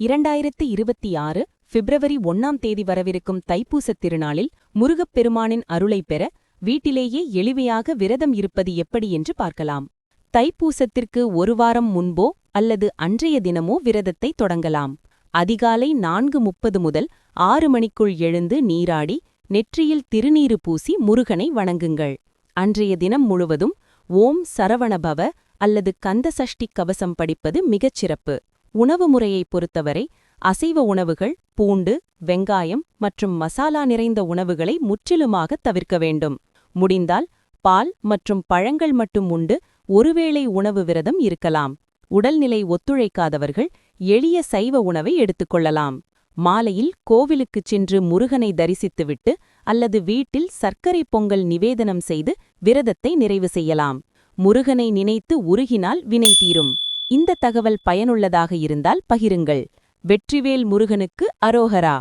2026 பிப்ரவரி 1ஆம் தேதி வரவிருக்கும் தைப்பூசத் திருநாளில் முருகப்பெருமானின் அருளைப் பெற வீட்டிலேயே எளிமையாக விரதம் இருப்பது எப்படி என்று பார்க்கலாம். தைப்பூசத்திற்கு ஒரு வாரம் முன்போ அல்லது அன்றைய தினமோ விரதத்தை தொடங்கலாம். அதிகாலை 4:30 முதல் 6 மணிக்குள் எழுந்து நீராடி நெற்றியில் திருநீறு பூசி முருகனை வணங்குங்கள். அன்றைய தினம் முழுவதும் ஓம் சரவணபவ அல்லது கந்தசஷ்டி கவசம் படிப்பது மிகச் சிறப்பு. உணவு முறையைப் பொறுத்தவரை அசைவ உணவுகள், பூண்டு, வெங்காயம் மற்றும் மசாலா நிறைந்த உணவுகளை முற்றிலுமாக தவிர்க்க வேண்டும். முடிந்தால் பால் மற்றும் பழங்கள் மட்டும் உண்டு ஒருவேளை உணவு விரதம் இருக்கலாம். உடல்நிலை ஒத்துழைக்காதவர்கள் எளிய சைவ உணவை எடுத்துக்கொள்ளலாம். மாலையில் கோவிலுக்குச் சென்று முருகனை தரிசித்துவிட்டு அல்லது வீட்டில் சர்க்கரை பொங்கல் நிவேதனம் செய்து விரதத்தை நிறைவு செய்யலாம். முருகனை நினைத்து உருகினால் வினை தீரும். இந்த தகவல் பயனுள்ளதாக இருந்தால் பகிருங்கள். வெற்றிவேல் முருகனுக்கு அரோகரா.